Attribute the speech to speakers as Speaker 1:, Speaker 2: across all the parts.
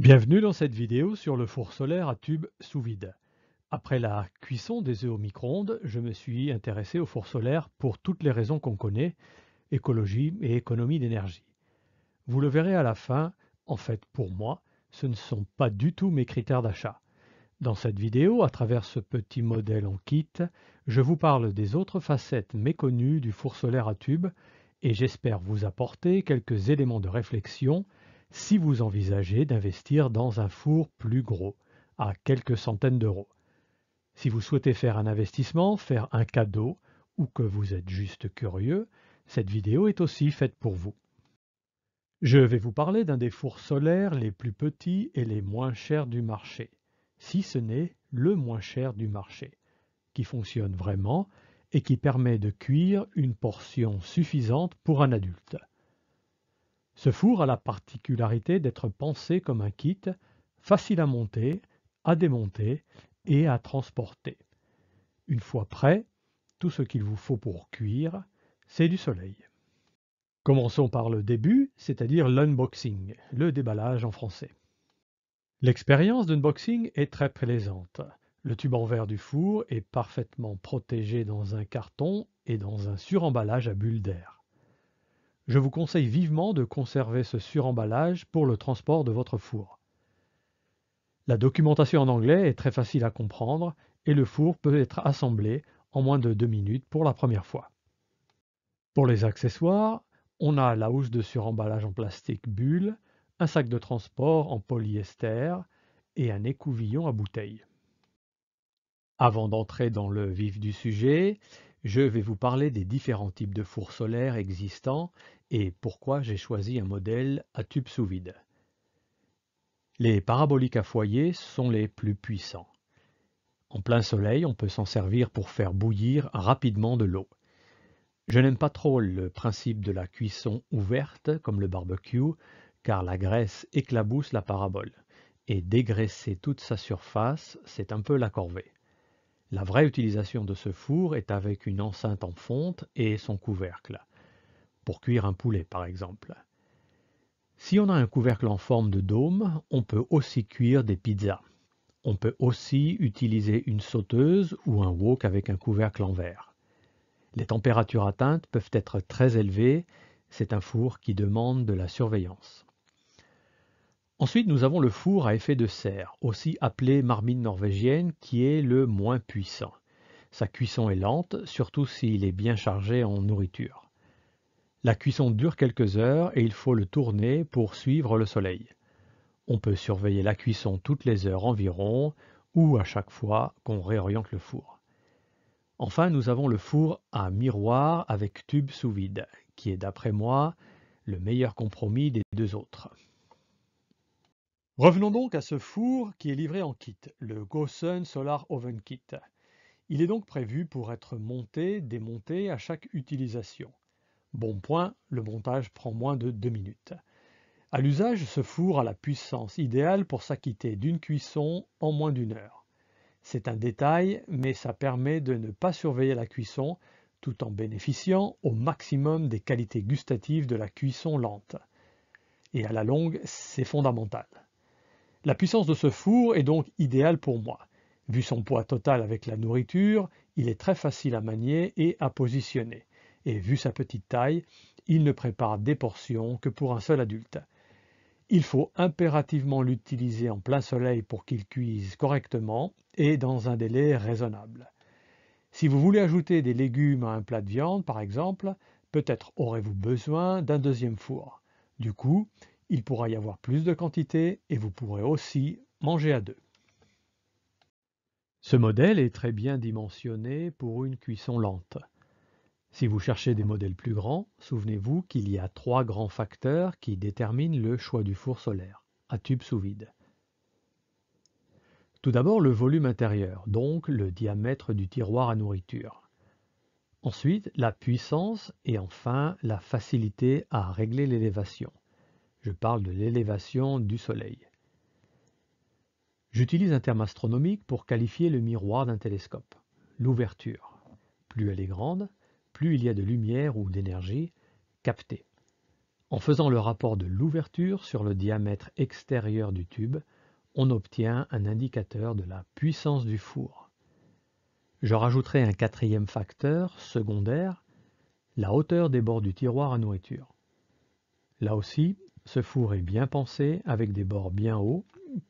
Speaker 1: Bienvenue dans cette vidéo sur le four solaire à tube sous vide. Après la cuisson des œufs au micro-ondes, je me suis intéressé au four solaire pour toutes les raisons qu'on connaît, écologie et économie d'énergie. Vous le verrez à la fin, en fait pour moi, ce ne sont pas du tout mes critères d'achat. Dans cette vidéo, à travers ce petit modèle en kit, je vous parle des autres facettes méconnues du four solaire à tube et j'espère vous apporter quelques éléments de réflexion si vous envisagez d'investir dans un four plus gros, à quelques centaines d'euros. Si vous souhaitez faire un investissement, faire un cadeau ou que vous êtes juste curieux, cette vidéo est aussi faite pour vous. Je vais vous parler d'un des fours solaires les plus petits et les moins chers du marché, si ce n'est le moins cher du marché, qui fonctionne vraiment et qui permet de cuire une portion suffisante pour un adulte. Ce four a la particularité d'être pensé comme un kit, facile à monter, à démonter et à transporter. Une fois prêt, tout ce qu'il vous faut pour cuire, c'est du soleil. Commençons par le début, c'est-à-dire l'unboxing, le déballage en français. L'expérience d'unboxing est très plaisante. Le tube en verre du four est parfaitement protégé dans un carton et dans un suremballage à bulles d'air. Je vous conseille vivement de conserver ce suremballage pour le transport de votre four. La documentation en anglais est très facile à comprendre et le four peut être assemblé en moins de 2 minutes pour la première fois. Pour les accessoires, on a la housse de suremballage en plastique bulle, un sac de transport en polyester et un écouvillon à bouteille. Avant d'entrer dans le vif du sujet, je vais vous parler des différents types de fours solaires existants et pourquoi j'ai choisi un modèle à tube sous vide. Les paraboliques à foyer sont les plus puissants. En plein soleil, on peut s'en servir pour faire bouillir rapidement de l'eau. Je n'aime pas trop le principe de la cuisson ouverte, comme le barbecue, car la graisse éclabousse la parabole, et dégraisser toute sa surface, c'est un peu la corvée. La vraie utilisation de ce four est avec une enceinte en fonte et son couvercle, pour cuire un poulet par exemple. Si on a un couvercle en forme de dôme, on peut aussi cuire des pizzas. On peut aussi utiliser une sauteuse ou un wok avec un couvercle en verre. Les températures atteintes peuvent être très élevées, c'est un four qui demande de la surveillance. Ensuite, nous avons le four à effet de serre, aussi appelé marmite norvégienne, qui est le moins puissant. Sa cuisson est lente, surtout s'il est bien chargé en nourriture. La cuisson dure quelques heures et il faut le tourner pour suivre le soleil. On peut surveiller la cuisson toutes les heures environ ou à chaque fois qu'on réoriente le four. Enfin, nous avons le four à miroir avec tube sous vide, qui est d'après moi le meilleur compromis des deux autres. Revenons donc à ce four qui est livré en kit, le Gosun Solar Oven Kit. Il est donc prévu pour être monté, démonté à chaque utilisation. Bon point, le montage prend moins de 2 minutes. À l'usage, ce four a la puissance idéale pour s'acquitter d'une cuisson en moins d'1 heure. C'est un détail, mais ça permet de ne pas surveiller la cuisson tout en bénéficiant au maximum des qualités gustatives de la cuisson lente. Et à la longue, c'est fondamental. La puissance de ce four est donc idéale pour moi. Vu son poids total avec la nourriture, il est très facile à manier et à positionner. Et vu sa petite taille, il ne prépare des portions que pour un seul adulte. Il faut impérativement l'utiliser en plein soleil pour qu'il cuise correctement et dans un délai raisonnable. Si vous voulez ajouter des légumes à un plat de viande, par exemple, peut-être aurez-vous besoin d'un deuxième four. Du coup, il pourra y avoir plus de quantité et vous pourrez aussi manger à deux. Ce modèle est très bien dimensionné pour une cuisson lente. Si vous cherchez des modèles plus grands, souvenez-vous qu'il y a 3 grands facteurs qui déterminent le choix du four solaire, à tube sous vide. Tout d'abord le volume intérieur, donc le diamètre du tiroir à nourriture. Ensuite, la puissance et enfin la facilité à régler l'élévation. Je parle de l'élévation du soleil. J'utilise un terme astronomique pour qualifier le miroir d'un télescope, l'ouverture. Plus elle est grande, plus il y a de lumière ou d'énergie captée. En faisant le rapport de l'ouverture sur le diamètre extérieur du tube, on obtient un indicateur de la puissance du four. Je rajouterai un quatrième facteur secondaire, la hauteur des bords du tiroir à nourriture. Là aussi, ce four est bien pensé avec des bords bien hauts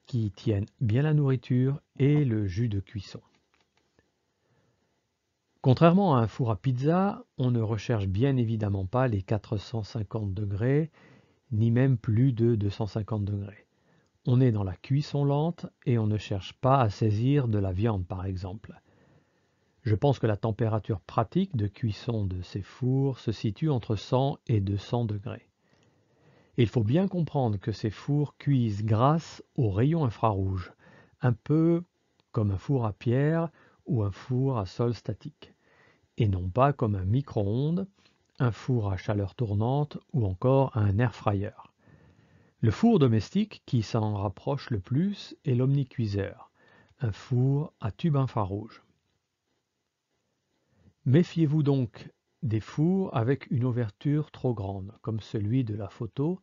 Speaker 1: qui tiennent bien la nourriture et le jus de cuisson. Contrairement à un four à pizza, on ne recherche bien évidemment pas les 450 degrés, ni même plus de 250 degrés. On est dans la cuisson lente et on ne cherche pas à saisir de la viande par exemple. Je pense que la température pratique de cuisson de ces fours se situe entre 100 et 200 degrés. Et il faut bien comprendre que ces fours cuisent grâce aux rayons infrarouges, un peu comme un four à pierre ou un four à sol statique, et non pas comme un micro-ondes, un four à chaleur tournante ou encore un air fryer. Le four domestique qui s'en rapproche le plus est l'omnicuiseur, un four à tube infrarouge. Méfiez-vous donc des fours avec une ouverture trop grande, comme celui de la photo,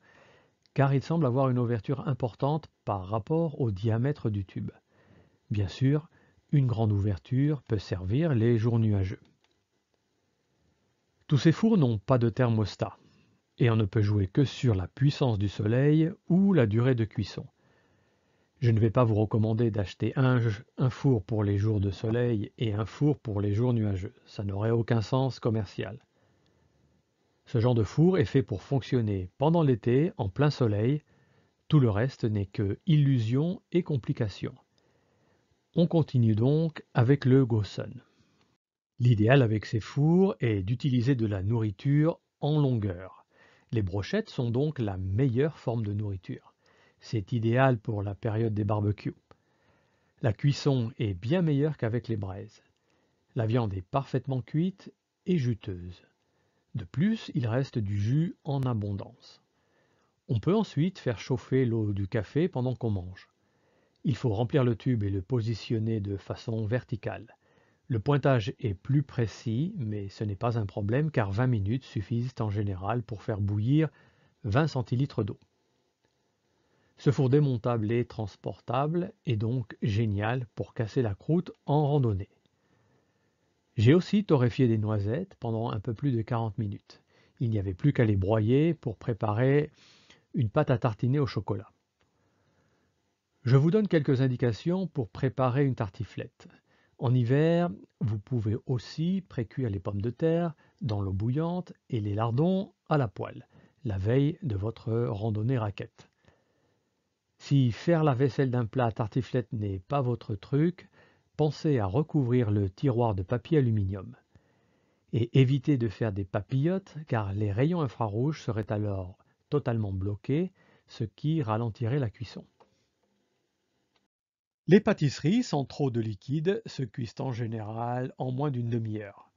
Speaker 1: car il semble avoir une ouverture importante par rapport au diamètre du tube. Bien sûr, une grande ouverture peut servir les jours nuageux. Tous ces fours n'ont pas de thermostat, et on ne peut jouer que sur la puissance du soleil ou la durée de cuisson. Je ne vais pas vous recommander d'acheter un four pour les jours de soleil et un four pour les jours nuageux. Ça n'aurait aucun sens commercial. Ce genre de four est fait pour fonctionner pendant l'été en plein soleil. Tout le reste n'est que illusion et complication. On continue donc avec le Gosen. L'idéal avec ces fours est d'utiliser de la nourriture en longueur. Les brochettes sont donc la meilleure forme de nourriture. C'est idéal pour la période des barbecues. La cuisson est bien meilleure qu'avec les braises. La viande est parfaitement cuite et juteuse. De plus, il reste du jus en abondance. On peut ensuite faire chauffer l'eau du café pendant qu'on mange. Il faut remplir le tube et le positionner de façon verticale. Le pointage est plus précis, mais ce n'est pas un problème car 20 minutes suffisent en général pour faire bouillir 20 centilitres d'eau. Ce four démontable et transportable est donc génial pour casser la croûte en randonnée. J'ai aussi torréfié des noisettes pendant un peu plus de 40 minutes. Il n'y avait plus qu'à les broyer pour préparer une pâte à tartiner au chocolat. Je vous donne quelques indications pour préparer une tartiflette. En hiver, vous pouvez aussi précuire les pommes de terre dans l'eau bouillante et les lardons à la poêle, la veille de votre randonnée raquette. Si faire la vaisselle d'un plat à tartiflette n'est pas votre truc, pensez à recouvrir le tiroir de papier aluminium. Et évitez de faire des papillotes car les rayons infrarouges seraient alors totalement bloqués, ce qui ralentirait la cuisson. Les pâtisseries sans trop de liquide se cuisent en général en moins d'une demi-heure.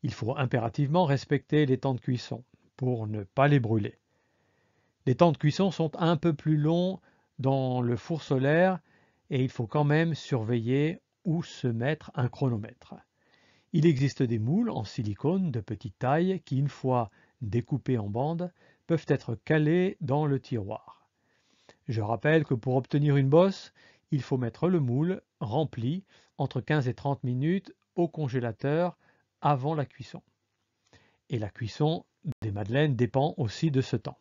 Speaker 1: Il faut impérativement respecter les temps de cuisson pour ne pas les brûler. Les temps de cuisson sont un peu plus longs dans le four solaire et il faut quand même surveiller où se mettre un chronomètre. Il existe des moules en silicone de petite taille qui, une fois découpés en bandes, peuvent être calés dans le tiroir. Je rappelle que pour obtenir une bosse, il faut mettre le moule rempli entre 15 et 30 minutes au congélateur avant la cuisson. Et la cuisson des madeleines dépend aussi de ce temps.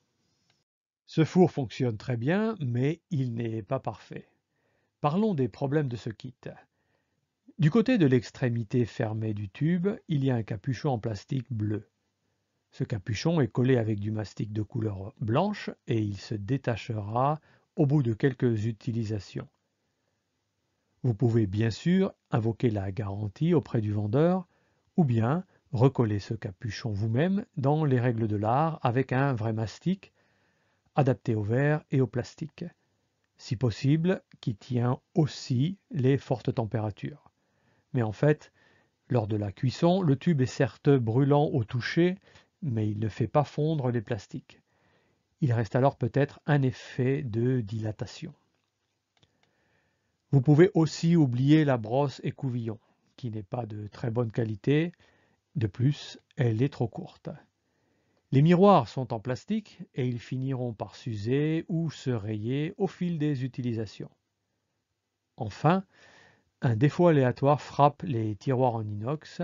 Speaker 1: Ce four fonctionne très bien, mais il n'est pas parfait. Parlons des problèmes de ce kit. Du côté de l'extrémité fermée du tube, il y a un capuchon en plastique bleu. Ce capuchon est collé avec du mastic de couleur blanche et il se détachera au bout de quelques utilisations. Vous pouvez bien sûr invoquer la garantie auprès du vendeur ou bien recoller ce capuchon vous-même dans les règles de l'art avec un vrai mastic adapté au verre et au plastique, si possible qui tient aussi les fortes températures. Mais en fait, lors de la cuisson, le tube est certes brûlant au toucher, mais il ne fait pas fondre les plastiques. Il reste alors peut-être un effet de dilatation. Vous pouvez aussi oublier la brosse écouvillon, qui n'est pas de très bonne qualité. De plus, elle est trop courte. Les miroirs sont en plastique et ils finiront par s'user ou se rayer au fil des utilisations. Enfin, un défaut aléatoire frappe les tiroirs en inox.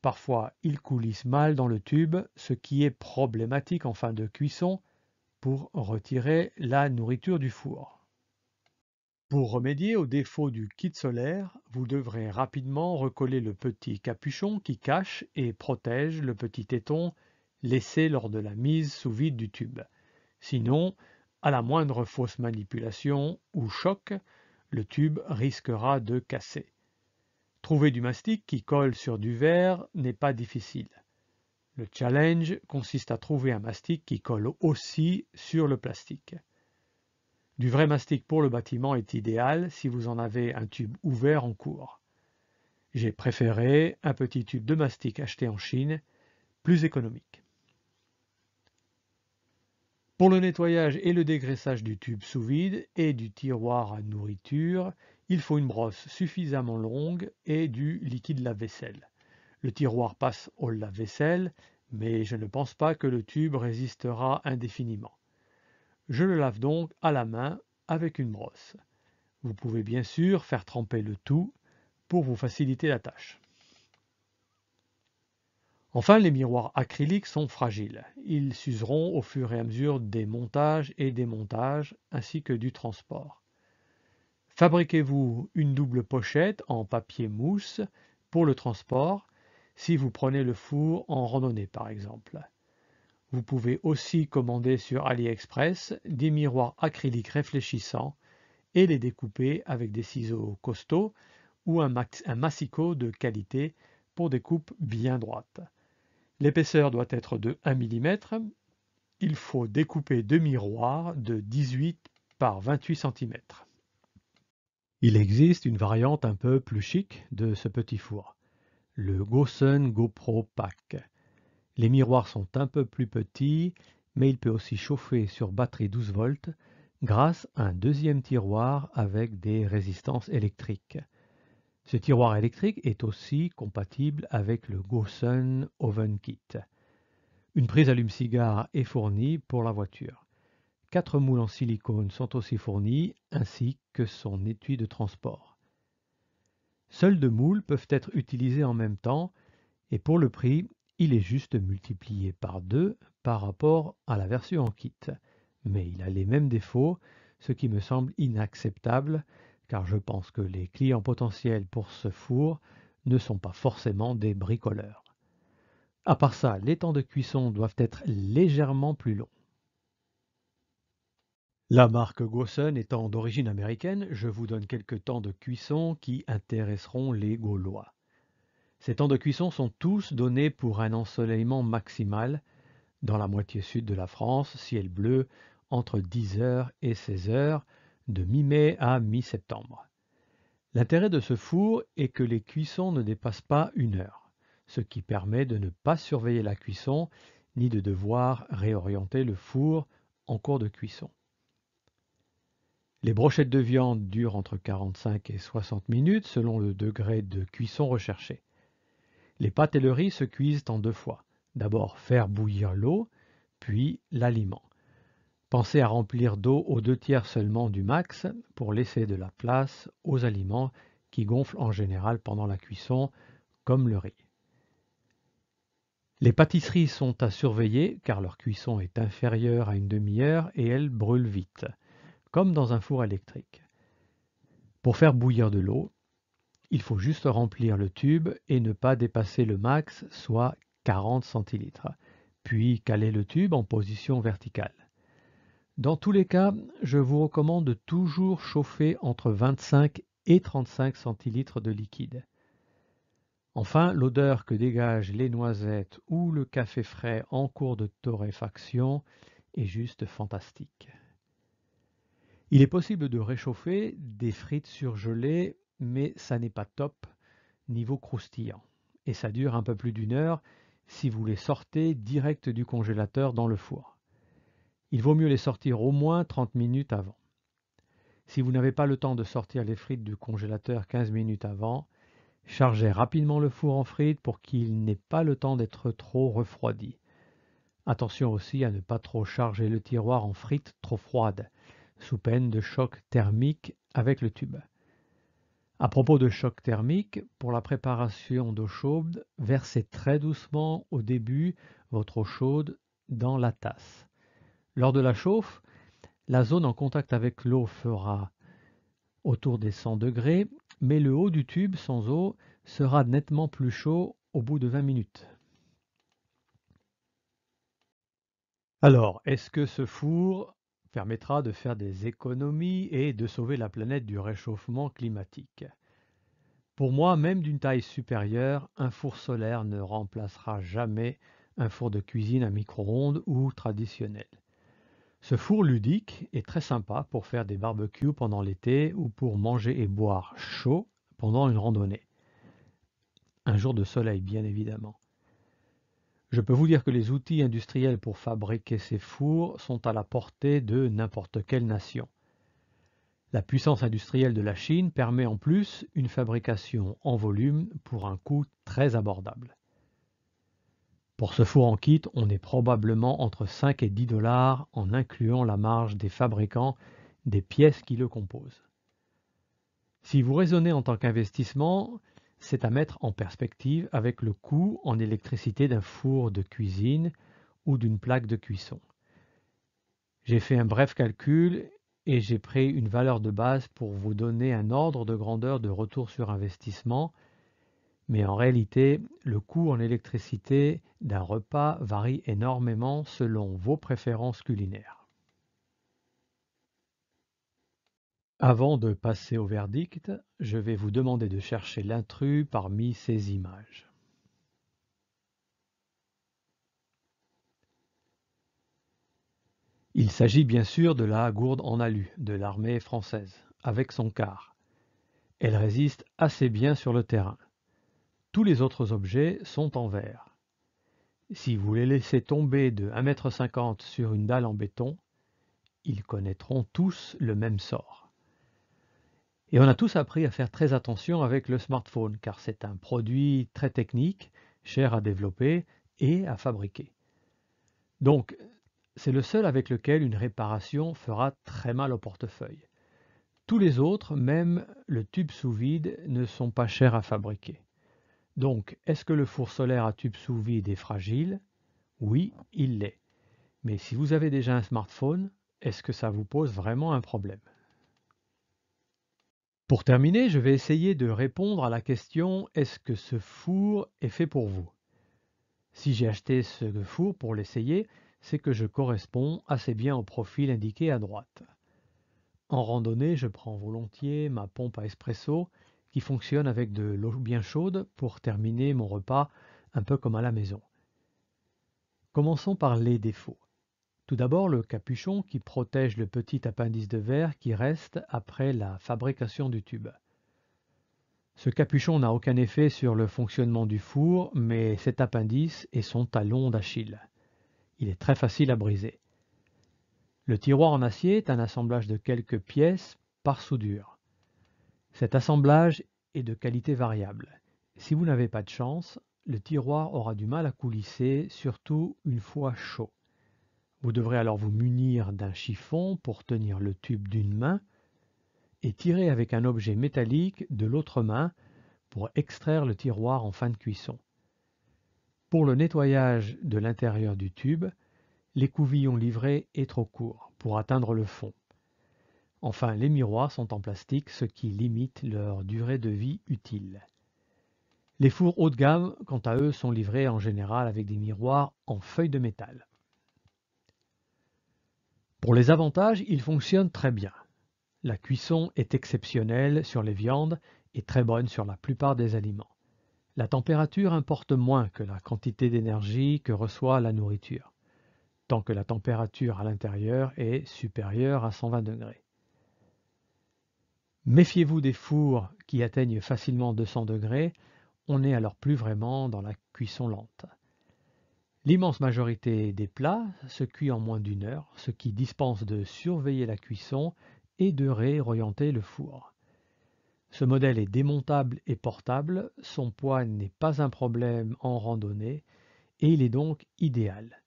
Speaker 1: Parfois, ils coulissent mal dans le tube, ce qui est problématique en fin de cuisson pour retirer la nourriture du four. Pour remédier au défaut du kit solaire, vous devrez rapidement recoller le petit capuchon qui cache et protège le petit téton laissé lors de la mise sous vide du tube. Sinon, à la moindre fausse manipulation ou choc, le tube risquera de casser. Trouver du mastic qui colle sur du verre n'est pas difficile. Le challenge consiste à trouver un mastic qui colle aussi sur le plastique. Du vrai mastic pour le bâtiment est idéal si vous en avez un tube ouvert en cours. J'ai préféré un petit tube de mastic acheté en Chine, plus économique. Pour le nettoyage et le dégraissage du tube sous vide et du tiroir à nourriture, il faut une brosse suffisamment longue et du liquide lave-vaisselle. Le tiroir passe au lave-vaisselle, mais je ne pense pas que le tube résistera indéfiniment. Je le lave donc à la main avec une brosse. Vous pouvez bien sûr faire tremper le tout pour vous faciliter la tâche. Enfin, les miroirs acryliques sont fragiles. Ils s'useront au fur et à mesure des montages et démontages ainsi que du transport. Fabriquez-vous une double pochette en papier mousse pour le transport si vous prenez le four en randonnée par exemple. Vous pouvez aussi commander sur AliExpress des miroirs acryliques réfléchissants et les découper avec des ciseaux costauds ou un massicot de qualité pour des coupes bien droites. L'épaisseur doit être de 1 mm. Il faut découper deux miroirs de 18 par 28 cm. Il existe une variante un peu plus chic de ce petit four, le Gosen GoPro Pack. Les miroirs sont un peu plus petits, mais il peut aussi chauffer sur batterie 12 volts grâce à un deuxième tiroir avec des résistances électriques. Ce tiroir électrique est aussi compatible avec le Gosen Oven Kit. Une prise allume-cigare est fournie pour la voiture. 4 moules en silicone sont aussi fournis, ainsi que son étui de transport. Seuls 2 moules peuvent être utilisés en même temps, et pour le prix, il est juste multiplié par 2 par rapport à la version en kit. Mais il a les mêmes défauts, ce qui me semble inacceptable, car je pense que les clients potentiels pour ce four ne sont pas forcément des bricoleurs. À part ça, les temps de cuisson doivent être légèrement plus longs. La marque Gosen étant d'origine américaine, je vous donne quelques temps de cuisson qui intéresseront les Gaulois. Ces temps de cuisson sont tous donnés pour un ensoleillement maximal dans la moitié sud de la France, ciel bleu, entre 10h et 16h, de mi-mai à mi-septembre. L'intérêt de ce four est que les cuissons ne dépassent pas 1 heure, ce qui permet de ne pas surveiller la cuisson ni de devoir réorienter le four en cours de cuisson. Les brochettes de viande durent entre 45 et 60 minutes selon le degré de cuisson recherché. Les pâtes et le riz se cuisent en 2 fois. D'abord faire bouillir l'eau, puis l'aliment. Pensez à remplir d'eau aux 2/3 seulement du max pour laisser de la place aux aliments qui gonflent en général pendant la cuisson, comme le riz. Les pâtisseries sont à surveiller car leur cuisson est inférieure à une demi-heure et elles brûlent vite, comme dans un four électrique. Pour faire bouillir de l'eau, il faut juste remplir le tube et ne pas dépasser le max, soit 40 centilitres, puis caler le tube en position verticale. Dans tous les cas, je vous recommande de toujours chauffer entre 25 et 35 centilitres de liquide. Enfin, l'odeur que dégagent les noisettes ou le café frais en cours de torréfaction est juste fantastique. Il est possible de réchauffer des frites surgelées, mais ça n'est pas top niveau croustillant. Et ça dure un peu plus d'1 heure si vous les sortez direct du congélateur dans le four. Il vaut mieux les sortir au moins 30 minutes avant. Si vous n'avez pas le temps de sortir les frites du congélateur 15 minutes avant, chargez rapidement le four en frites pour qu'il n'ait pas le temps d'être trop refroidi. Attention aussi à ne pas trop charger le tiroir en frites trop froides, sous peine de choc thermique avec le tube. À propos de choc thermique, pour la préparation d'eau chaude, versez très doucement au début votre eau chaude dans la tasse. Lors de la chauffe, la zone en contact avec l'eau fera autour des 100 degrés, mais le haut du tube sans eau sera nettement plus chaud au bout de 20 minutes. Alors, est-ce que ce four permettra de faire des économies et de sauver la planète du réchauffement climatique? Pour moi, même d'une taille supérieure, un four solaire ne remplacera jamais un four de cuisine à micro-ondes ou traditionnel. Ce four ludique est très sympa pour faire des barbecues pendant l'été ou pour manger et boire chaud pendant une randonnée. Un jour de soleil, bien évidemment. Je peux vous dire que les outils industriels pour fabriquer ces fours sont à la portée de n'importe quelle nation. La puissance industrielle de la Chine permet en plus une fabrication en volume pour un coût très abordable. Pour ce four en kit, on est probablement entre 5 et 10 dollars en incluant la marge des fabricants des pièces qui le composent. Si vous raisonnez en tant qu'investissement, c'est à mettre en perspective avec le coût en électricité d'un four de cuisine ou d'une plaque de cuisson. J'ai fait un bref calcul et j'ai pris une valeur de base pour vous donner un ordre de grandeur de retour sur investissement, mais en réalité, le coût en électricité d'un repas varie énormément selon vos préférences culinaires. Avant de passer au verdict, je vais vous demander de chercher l'intrus parmi ces images. Il s'agit bien sûr de la gourde en alu de l'armée française, avec son quart. Elle résiste assez bien sur le terrain. Tous les autres objets sont en verre. Si vous les laissez tomber de 1,50 m sur une dalle en béton, ils connaîtront tous le même sort. Et on a tous appris à faire très attention avec le smartphone, car c'est un produit très technique, cher à développer et à fabriquer. Donc, c'est le seul avec lequel une réparation fera très mal au portefeuille. Tous les autres, même le tube sous vide, ne sont pas chers à fabriquer. Donc, est-ce que le four solaire à tube sous vide est fragile? Oui, il l'est. Mais si vous avez déjà un smartphone, est-ce que ça vous pose vraiment un problème? Pour terminer, je vais essayer de répondre à la question: est-ce que ce four est fait pour vous? Si j'ai acheté ce four pour l'essayer, c'est que je corresponds assez bien au profil indiqué à droite. En randonnée, je prends volontiers ma pompe à espresso qui fonctionne avec de l'eau bien chaude pour terminer mon repas un peu comme à la maison. Commençons par les défauts. Tout d'abord, le capuchon qui protège le petit appendice de verre qui reste après la fabrication du tube. Ce capuchon n'a aucun effet sur le fonctionnement du four, mais cet appendice est son talon d'Achille. Il est très facile à briser. Le tiroir en acier est un assemblage de quelques pièces par soudure. Cet assemblage est de qualité variable. Si vous n'avez pas de chance, le tiroir aura du mal à coulisser, surtout une fois chaud. Vous devrez alors vous munir d'un chiffon pour tenir le tube d'une main et tirer avec un objet métallique de l'autre main pour extraire le tiroir en fin de cuisson. Pour le nettoyage de l'intérieur du tube, l'écouvillon livré est trop court pour atteindre le fond. Enfin, les miroirs sont en plastique, ce qui limite leur durée de vie utile. Les fours haut de gamme, quant à eux, sont livrés en général avec des miroirs en feuille de métal. Pour les avantages, ils fonctionnent très bien. La cuisson est exceptionnelle sur les viandes et très bonne sur la plupart des aliments. La température importe moins que la quantité d'énergie que reçoit la nourriture, tant que la température à l'intérieur est supérieure à 120 degrés. Méfiez-vous des fours qui atteignent facilement 200 degrés, on n'est alors plus vraiment dans la cuisson lente. L'immense majorité des plats se cuit en moins d'une heure, ce qui dispense de surveiller la cuisson et de réorienter le four. Ce modèle est démontable et portable, son poids n'est pas un problème en randonnée et il est donc idéal.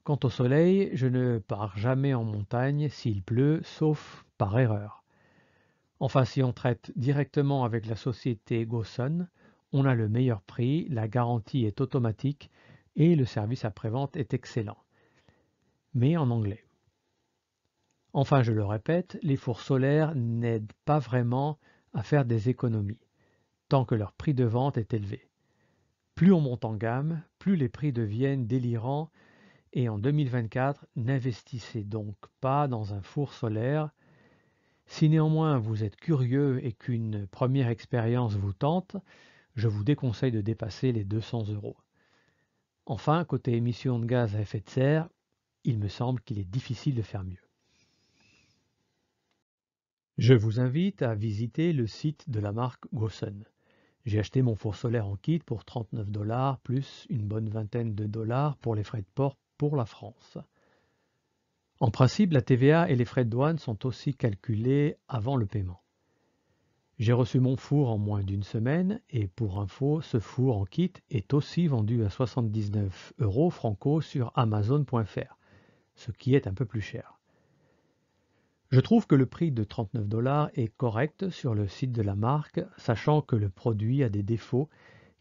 Speaker 1: Quant au soleil, je ne pars jamais en montagne s'il pleut, sauf par erreur. Enfin, si on traite directement avec la société GoSun, on a le meilleur prix, la garantie est automatique et le service après-vente est excellent, mais en anglais. Enfin, je le répète, les fours solaires n'aident pas vraiment à faire des économies, tant que leur prix de vente est élevé. Plus on monte en gamme, plus les prix deviennent délirants et en 2024, n'investissez donc pas dans un four solaire. Si néanmoins vous êtes curieux et qu'une première expérience vous tente, je vous déconseille de dépasser les 200 €. Enfin, côté émissions de gaz à effet de serre, il me semble qu'il est difficile de faire mieux. Je vous invite à visiter le site de la marque GoSun. J'ai acheté mon four solaire en kit pour 39 $ plus une bonne vingtaine de dollars pour les frais de port pour la France. En principe, la TVA et les frais de douane sont aussi calculés avant le paiement. J'ai reçu mon four en moins d'une semaine et pour info, ce four en kit est aussi vendu à 79 € franco sur Amazon.fr, ce qui est un peu plus cher. Je trouve que le prix de 39 $ est correct sur le site de la marque, sachant que le produit a des défauts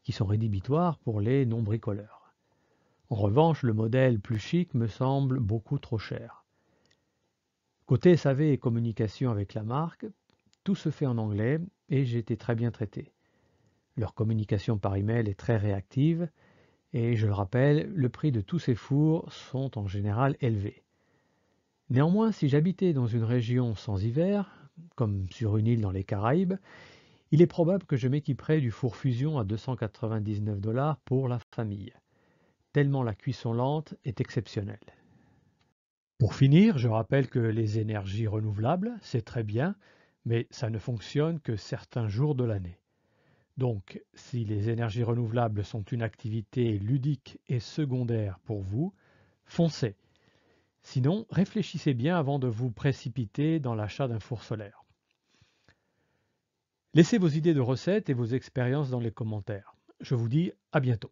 Speaker 1: qui sont rédhibitoires pour les non-bricoleurs. En revanche, le modèle plus chic me semble beaucoup trop cher. Côté SAV et communication avec la marque, tout se fait en anglais et j'ai été très bien traité. Leur communication par email est très réactive et je le rappelle, le prix de tous ces fours sont en général élevés. Néanmoins, si j'habitais dans une région sans hiver, comme sur une île dans les Caraïbes, il est probable que je m'équiperais du four fusion à 299 $ pour la famille, tellement la cuisson lente est exceptionnelle. Pour finir, je rappelle que les énergies renouvelables, c'est très bien, mais ça ne fonctionne que certains jours de l'année. Donc, si les énergies renouvelables sont une activité ludique et secondaire pour vous, foncez. Sinon, réfléchissez bien avant de vous précipiter dans l'achat d'un four solaire. Laissez vos idées de recettes et vos expériences dans les commentaires. Je vous dis à bientôt.